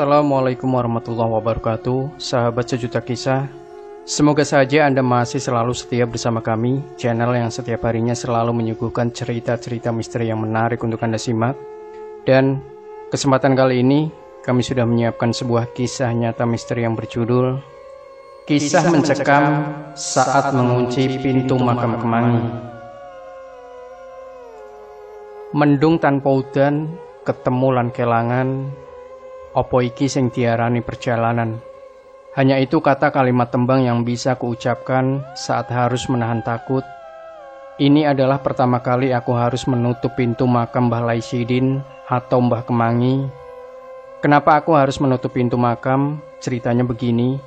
Assalamualaikum warahmatullahi wabarakatuh, sahabat sejuta kisah. Semoga saja Anda masih selalu setia bersama kami, channel yang setiap harinya selalu menyuguhkan cerita-cerita misteri yang menarik untuk Anda simak. Dan kesempatan kali ini, kami sudah menyiapkan sebuah kisah nyata misteri yang berjudul Kisah Mencekam Saat Mengunci Pintu Makam Kemangi. Mendung tanpa udan, ketemu lan kelangan, opo iki sing diarani perjalanan. Hanya itu kata kalimat tembang yang bisa kuucapkan saat harus menahan takut. Ini adalah pertama kali aku harus menutup pintu makam Mbah Laisidin atau Mbah Kemangi. Kenapa aku harus menutup pintu makam? Ceritanya begini.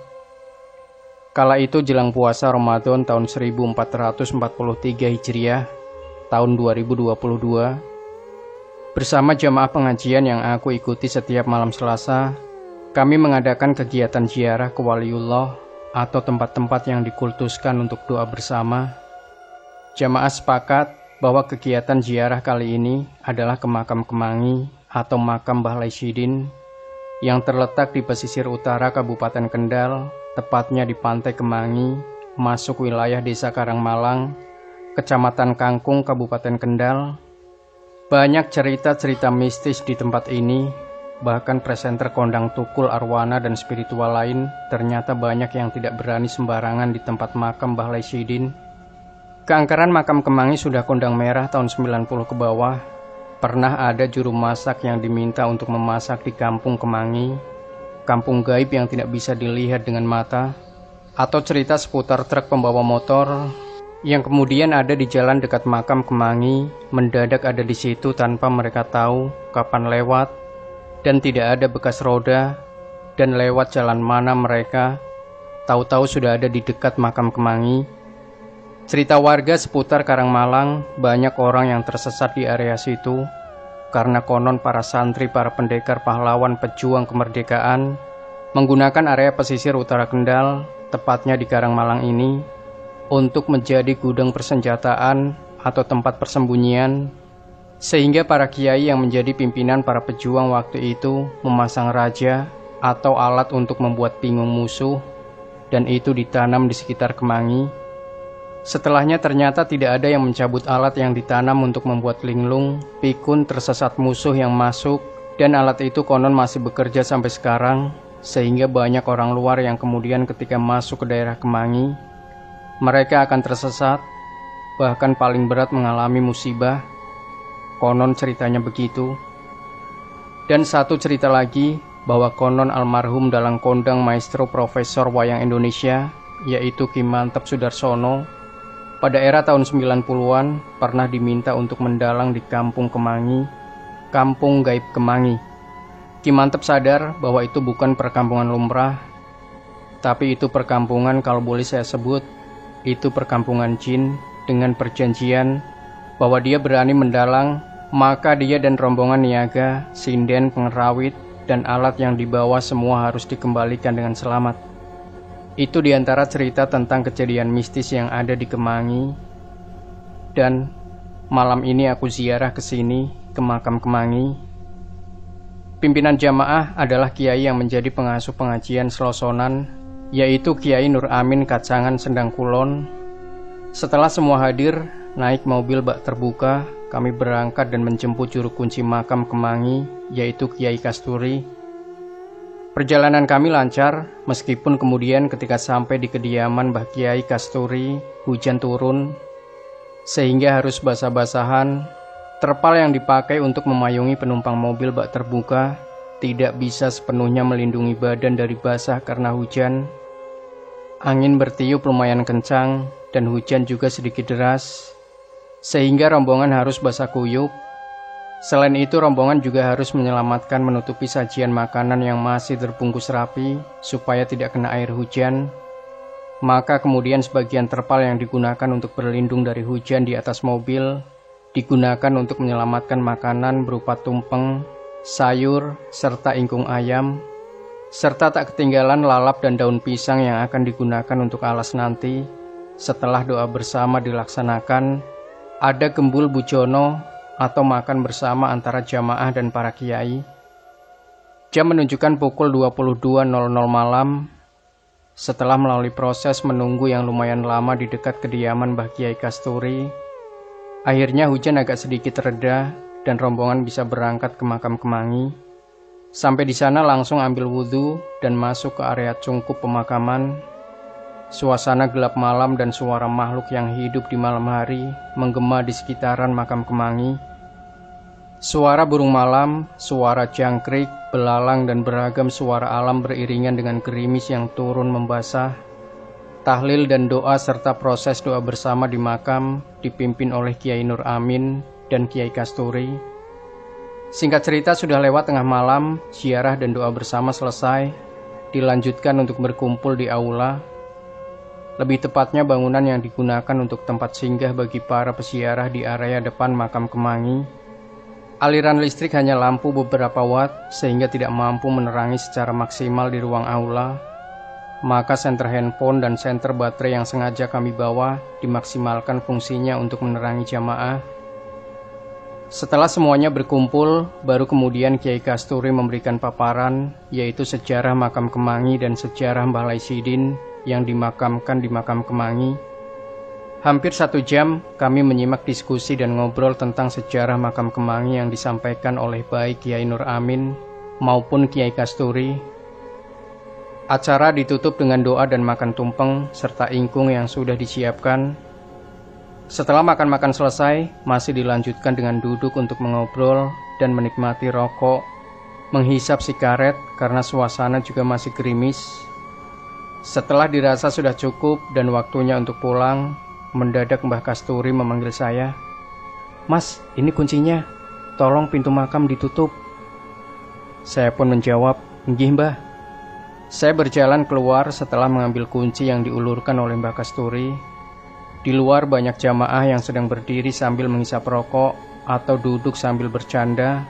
Kala itu jelang puasa Ramadan tahun 1443 Hijriah, tahun 2022, bersama jamaah pengajian yang aku ikuti setiap malam Selasa, kami mengadakan kegiatan ziarah ke Waliullah atau tempat-tempat yang dikultuskan untuk doa bersama. Jamaah sepakat bahwa kegiatan ziarah kali ini adalah ke makam Kemangi atau makam Mbah Laisidin yang terletak di pesisir utara Kabupaten Kendal, tepatnya di Pantai Kemangi, masuk wilayah Desa Karangmalang, Kecamatan Kangkung, Kabupaten Kendal. Banyak cerita-cerita mistis di tempat ini, bahkan presenter kondang tukul arwana dan spiritual lain ternyata banyak yang tidak berani sembarangan di tempat makam Mbah Laisidin. Keangkaran makam Kemangi sudah kondang merah tahun 90 ke bawah. Pernah ada juru masak yang diminta untuk memasak di kampung Kemangi, kampung gaib yang tidak bisa dilihat dengan mata, atau cerita seputar truk pembawa motor yang kemudian ada di jalan dekat makam Kemangi, mendadak ada di situ tanpa mereka tahu kapan lewat, dan tidak ada bekas roda, dan lewat jalan mana mereka, tahu-tahu sudah ada di dekat makam Kemangi. Cerita warga seputar Karangmalang, banyak orang yang tersesat di area situ, karena konon para santri, para pendekar pahlawan pejuang kemerdekaan, menggunakan area pesisir utara Kendal, tepatnya di Karangmalang ini, untuk menjadi gudang persenjataan atau tempat persembunyian, sehingga para kiai yang menjadi pimpinan para pejuang waktu itu memasang raja atau alat untuk membuat bingung musuh, dan itu ditanam di sekitar Kemangi. Setelahnya ternyata tidak ada yang mencabut alat yang ditanam untuk membuat linglung, pikun tersesat musuh yang masuk, dan alat itu konon masih bekerja sampai sekarang, sehingga banyak orang luar yang kemudian ketika masuk ke daerah Kemangi, mereka akan tersesat, bahkan paling berat mengalami musibah. Konon ceritanya begitu. Dan satu cerita lagi, bahwa konon almarhum dalang kondang maestro Profesor Wayang Indonesia, yaitu Ki Mantep Sudarsono, pada era tahun 90-an pernah diminta untuk mendalang di kampung Kemangi, kampung gaib Kemangi. Ki Mantep sadar bahwa itu bukan perkampungan lumrah, tapi itu perkampungan, kalau boleh saya sebut, itu perkampungan jin, dengan perjanjian bahwa dia berani mendalang, maka dia dan rombongan niaga, sinden, pengerawit, dan alat yang dibawa semua harus dikembalikan dengan selamat. Itu diantara cerita tentang kejadian mistis yang ada di Kemangi. Dan malam ini aku ziarah ke sini, ke makam Kemangi. Pimpinan jamaah adalah kiai yang menjadi pengasuh pengajian Selosonan, yaitu Kiai Nur Amin Kacangan Sendang Kulon. Setelah semua hadir, naik mobil bak terbuka, kami berangkat dan menjemput juru kunci makam Kemangi, yaitu Kiai Kasturi. Perjalanan kami lancar, meskipun kemudian ketika sampai di kediaman Mbah Kiai Kasturi, hujan turun, sehingga harus basah-basahan. Terpal yang dipakai untuk memayungi penumpang mobil bak terbuka tidak bisa sepenuhnya melindungi badan dari basah karena hujan. Angin bertiup lumayan kencang dan hujan juga sedikit deras, sehingga rombongan harus basah kuyup. Selain itu, rombongan juga harus menyelamatkan menutupi sajian makanan yang masih terbungkus rapi supaya tidak kena air hujan. Maka kemudian sebagian terpal yang digunakan untuk berlindung dari hujan di atas mobil digunakan untuk menyelamatkan makanan berupa tumpeng, sayur, serta ingkung ayam, serta tak ketinggalan lalap dan daun pisang yang akan digunakan untuk alas nanti. Setelah doa bersama dilaksanakan, ada gembul bujono atau makan bersama antara jamaah dan para kiai. Jam menunjukkan pukul 22.00 malam. Setelah melalui proses menunggu yang lumayan lama di dekat kediaman Mbah Kiai Kasturi, akhirnya hujan agak sedikit reda dan rombongan bisa berangkat ke makam Kemangi. Sampai di sana langsung ambil wudhu dan masuk ke area cungkup pemakaman. Suasana gelap malam dan suara makhluk yang hidup di malam hari menggema di sekitaran makam Kemangi. Suara burung malam, suara jangkrik, belalang dan beragam suara alam beriringan dengan gerimis yang turun membasah. Tahlil dan doa serta proses doa bersama di makam dipimpin oleh Kiai Nur Amin dan Kiai Kasturi. Singkat cerita sudah lewat tengah malam, ziarah dan doa bersama selesai, dilanjutkan untuk berkumpul di aula. Lebih tepatnya bangunan yang digunakan untuk tempat singgah bagi para peziarah di area depan makam Kemangi. Aliran listrik hanya lampu beberapa watt sehingga tidak mampu menerangi secara maksimal di ruang aula. Maka senter handphone dan senter baterai yang sengaja kami bawa dimaksimalkan fungsinya untuk menerangi jamaah. Setelah semuanya berkumpul, baru kemudian Kiai Kasturi memberikan paparan, yaitu sejarah makam Kemangi dan sejarah Mbah Laisidin yang dimakamkan di makam Kemangi. Hampir 1 jam kami menyimak diskusi dan ngobrol tentang sejarah makam Kemangi yang disampaikan oleh baik Kiai Nur Amin maupun Kiai Kasturi. Acara ditutup dengan doa dan makan tumpeng serta ingkung yang sudah disiapkan. Setelah makan-makan selesai, masih dilanjutkan dengan duduk untuk mengobrol dan menikmati rokok, menghisap sigaret karena suasana juga masih gerimis. Setelah dirasa sudah cukup dan waktunya untuk pulang, mendadak Mbah Kasturi memanggil saya. "Mas, ini kuncinya. Tolong pintu makam ditutup." Saya pun menjawab, "Nggih, Mbah." Saya berjalan keluar setelah mengambil kunci yang diulurkan oleh Mbah Kasturi. Di luar banyak jamaah yang sedang berdiri sambil menghisap rokok atau duduk sambil bercanda,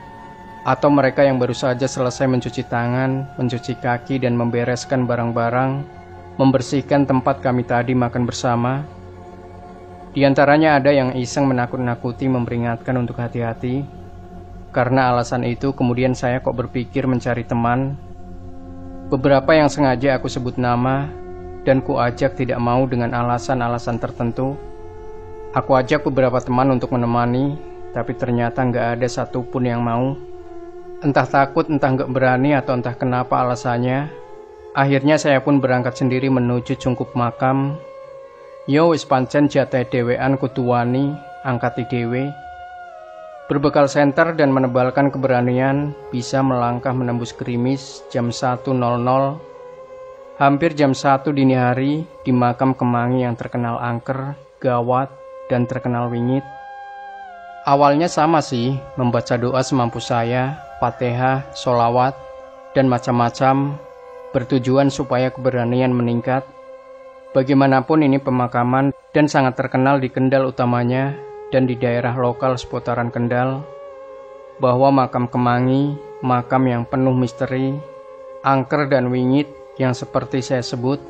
atau mereka yang baru saja selesai mencuci tangan, mencuci kaki dan membereskan barang-barang, membersihkan tempat kami tadi makan bersama. Di antaranya ada yang iseng menakut-nakuti memperingatkan untuk hati-hati. Karena alasan itu kemudian saya kok berpikir mencari teman. Beberapa yang sengaja aku sebut nama dan ku ajak tidak mau dengan alasan-alasan tertentu. Aku ajak beberapa teman untuk menemani, tapi ternyata nggak ada satupun yang mau. Entah takut, entah nggak berani, atau entah kenapa alasannya. Akhirnya saya pun berangkat sendiri menuju cungkup makam. Yo wis pancen jatah dhewean kudu wani, angkati dhewe. Berbekal senter dan menebalkan keberanian, bisa melangkah menembus gerimis jam 1.00. Hampir jam 1 dini hari di makam Kemangi yang terkenal angker, gawat, dan terkenal wingit. Awalnya sama sih, membaca doa semampu saya, Fatihah, sholawat, dan macam-macam, bertujuan supaya keberanian meningkat. Bagaimanapun ini pemakaman dan sangat terkenal di Kendal utamanya dan di daerah lokal seputaran Kendal, bahwa makam Kemangi, makam yang penuh misteri, angker dan wingit yang seperti saya sebut.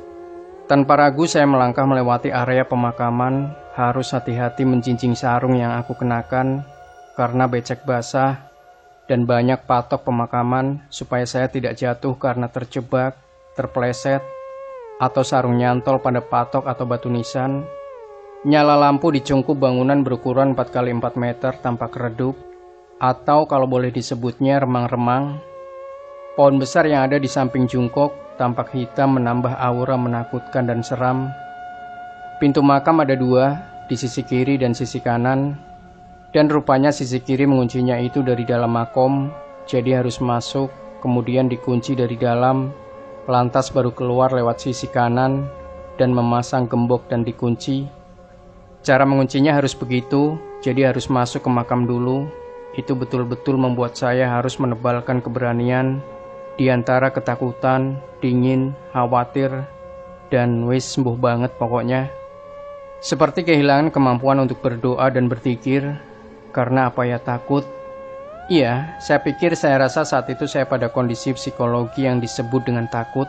Tanpa ragu saya melangkah melewati area pemakaman, harus hati-hati menjinjing sarung yang aku kenakan karena becek basah dan banyak patok pemakaman supaya saya tidak jatuh karena terjebak, terpleset, atau sarung nyantol pada patok atau batu nisan. Nyala lampu di cungkup bangunan berukuran 4x4 meter tampak redup, atau kalau boleh disebutnya remang-remang. Pohon besar yang ada di samping jungkok tampak hitam menambah aura menakutkan dan seram. Pintu makam ada 2, di sisi kiri dan sisi kanan, dan rupanya sisi kiri menguncinya itu dari dalam makom, jadi harus masuk, kemudian dikunci dari dalam, lantas baru keluar lewat sisi kanan dan memasang gembok dan dikunci. Cara menguncinya harus begitu, jadi harus masuk ke makam dulu. Itu betul-betul membuat saya harus menebalkan keberanian di antara ketakutan, dingin, khawatir, dan wis sembuh banget pokoknya. Seperti kehilangan kemampuan untuk berdoa dan berzikir. Karena apa ya, takut. Iya, saya pikir saya rasa saat itu saya pada kondisi psikologi yang disebut dengan takut.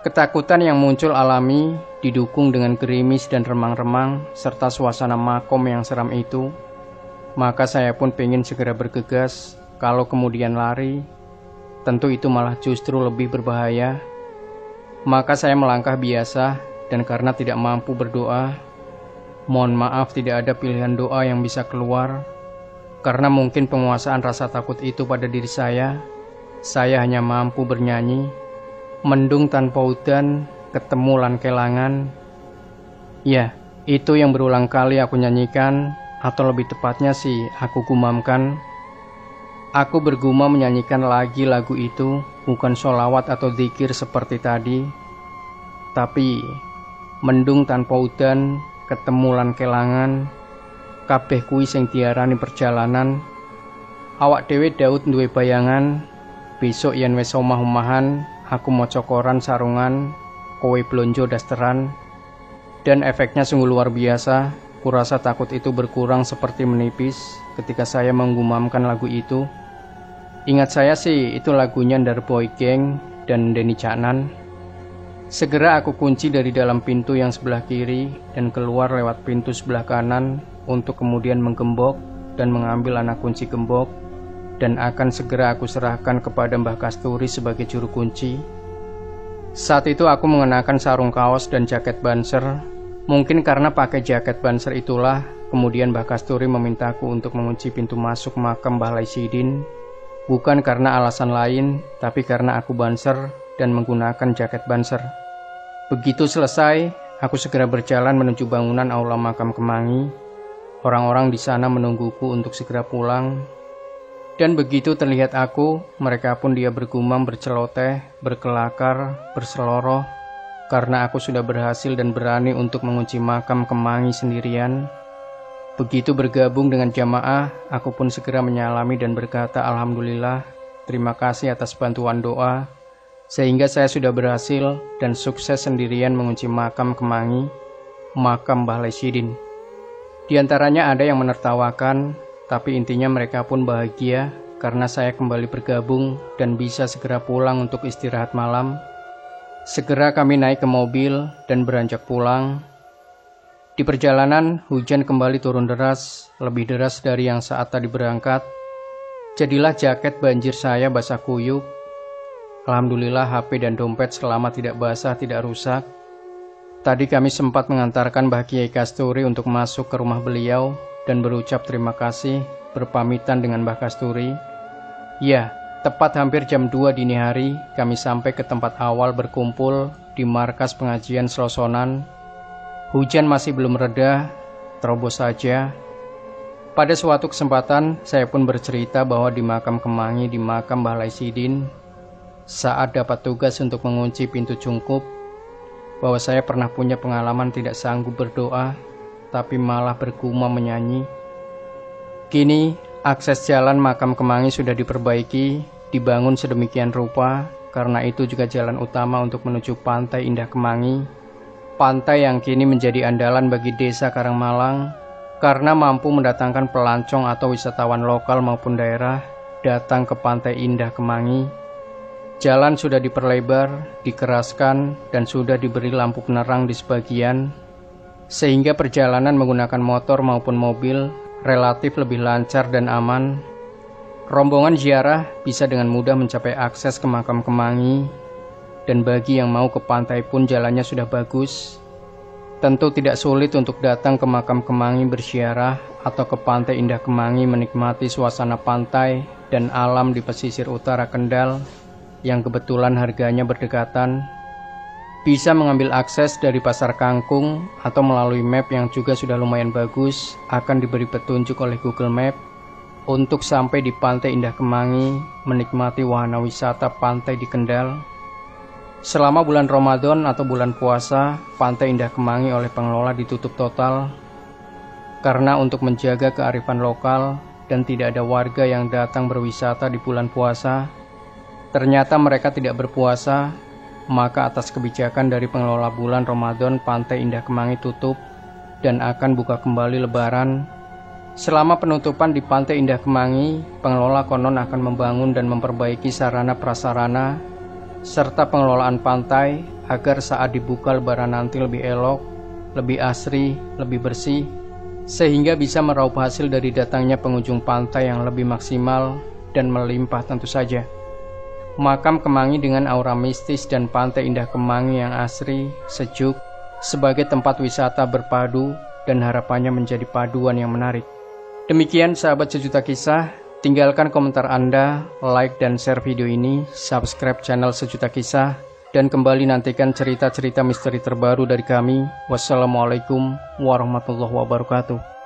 Ketakutan yang muncul alami, didukung dengan gerimis dan remang-remang, serta suasana makom yang seram itu. Maka saya pun pengen segera bergegas, kalau kemudian lari. tentu itu malah justru lebih berbahaya. Maka saya melangkah biasa, dan karena tidak mampu berdoa, mohon maaf tidak ada pilihan doa yang bisa keluar. Karena mungkin penguasaan rasa takut itu pada diri saya hanya mampu bernyanyi, mendung tanpa udan, ketemu lan kelangan. Ya, itu yang berulang kali aku nyanyikan, atau lebih tepatnya sih aku gumamkan. Aku bergumam menyanyikan lagi lagu itu, bukan sholawat atau dzikir seperti tadi, tapi mendung tanpa udan, ketemu lan kelangan, kabeh kuwi sing diarani perjalanan. Awak dhewe Daud duwe bayangan, besok yen wis omah-omahan, aku maca koran sarungan, kowe blonjo dasteran. Dan efeknya sungguh luar biasa. Kurasa takut itu berkurang seperti menipis ketika saya menggumamkan lagu itu. Ingat saya sih itu lagunya dari Boy Gang dan Denny Caknan. Segera aku kunci dari dalam pintu yang sebelah kiri dan keluar lewat pintu sebelah kanan untuk kemudian menggembok dan mengambil anak kunci gembok, dan akan segera aku serahkan kepada Mbah Kasturi sebagai juru kunci. Saat itu aku mengenakan sarung kaos dan jaket banser. Mungkin karena pakai jaket banser itulah kemudian Mbah Kasturi memintaku untuk mengunci pintu masuk makam Mbah Laisidin. Bukan karena alasan lain, tapi karena aku banser dan menggunakan jaket banser. Begitu selesai, aku segera berjalan menuju bangunan aula makam Kemangi. Orang-orang di sana menungguku untuk segera pulang. Dan begitu terlihat aku, mereka pun dia bergumam, berceloteh, berkelakar, berseloroh, karena aku sudah berhasil dan berani untuk mengunci makam Kemangi sendirian. Begitu bergabung dengan jamaah, aku pun segera menyalami dan berkata alhamdulillah, terima kasih atas bantuan doa, sehingga saya sudah berhasil dan sukses sendirian mengunci makam Kemangi, makam Mbah Laisidin. Di antaranya ada yang menertawakan, tapi intinya mereka pun bahagia karena saya kembali bergabung dan bisa segera pulang untuk istirahat malam. Segera kami naik ke mobil dan beranjak pulang. Di perjalanan, hujan kembali turun deras, lebih deras dari yang saat tadi berangkat. Jadilah jaket banjir saya basah kuyup. Alhamdulillah HP dan dompet selama tidak basah tidak rusak. Tadi kami sempat mengantarkan Mbah Kiai Kasturi untuk masuk ke rumah beliau dan berucap terima kasih, berpamitan dengan Mbah Kasturi. Ya, tepat hampir jam 2 dini hari, kami sampai ke tempat awal berkumpul di markas pengajian Selosonan. Hujan masih belum reda, terobos saja. Pada suatu kesempatan, saya pun bercerita bahwa di makam Kemangi, di makam Mbah Laisidin, saat dapat tugas untuk mengunci pintu cungkup, bahwa saya pernah punya pengalaman tidak sanggup berdoa, tapi malah bergumam menyanyi. Kini, akses jalan makam Kemangi sudah diperbaiki, dibangun sedemikian rupa, karena itu juga jalan utama untuk menuju Pantai Indah Kemangi. Pantai yang kini menjadi andalan bagi desa Karangmalang, karena mampu mendatangkan pelancong atau wisatawan lokal maupun daerah datang ke Pantai Indah Kemangi. Jalan sudah diperlebar, dikeraskan, dan sudah diberi lampu penerang di sebagian, sehingga perjalanan menggunakan motor maupun mobil relatif lebih lancar dan aman. Rombongan ziarah bisa dengan mudah mencapai akses ke makam Kemangi, dan bagi yang mau ke pantai pun jalannya sudah bagus. Tentu tidak sulit untuk datang ke makam Kemangi berziarah atau ke Pantai Indah Kemangi menikmati suasana pantai dan alam di pesisir utara Kendal yang kebetulan harganya berdekatan. Bisa mengambil akses dari Pasar Kangkung atau melalui map yang juga sudah lumayan bagus, akan diberi petunjuk oleh Google Map untuk sampai di Pantai Indah Kemangi menikmati wahana wisata pantai di Kendal. Selama bulan Ramadan atau bulan puasa, Pantai Indah Kemangi oleh pengelola ditutup total karena untuk menjaga kearifan lokal dan tidak ada warga yang datang berwisata di bulan puasa. Ternyata mereka tidak berpuasa, maka atas kebijakan dari pengelola bulan Ramadan, Pantai Indah Kemangi tutup dan akan buka kembali Lebaran. Selama penutupan di Pantai Indah Kemangi, pengelola konon akan membangun dan memperbaiki sarana prasarana serta pengelolaan pantai agar saat dibuka Lebaran nanti lebih elok, lebih asri, lebih bersih, sehingga bisa meraup hasil dari datangnya pengunjung pantai yang lebih maksimal dan melimpah tentu saja. Makam Kemangi dengan aura mistis dan pantai indah Kemangi yang asri, sejuk, sebagai tempat wisata berpadu dan harapannya menjadi paduan yang menarik. Demikian sahabat Sejuta Kisah, tinggalkan komentar Anda, like dan share video ini, subscribe channel Sejuta Kisah, dan kembali nantikan cerita-cerita misteri terbaru dari kami. Wassalamualaikum warahmatullahi wabarakatuh.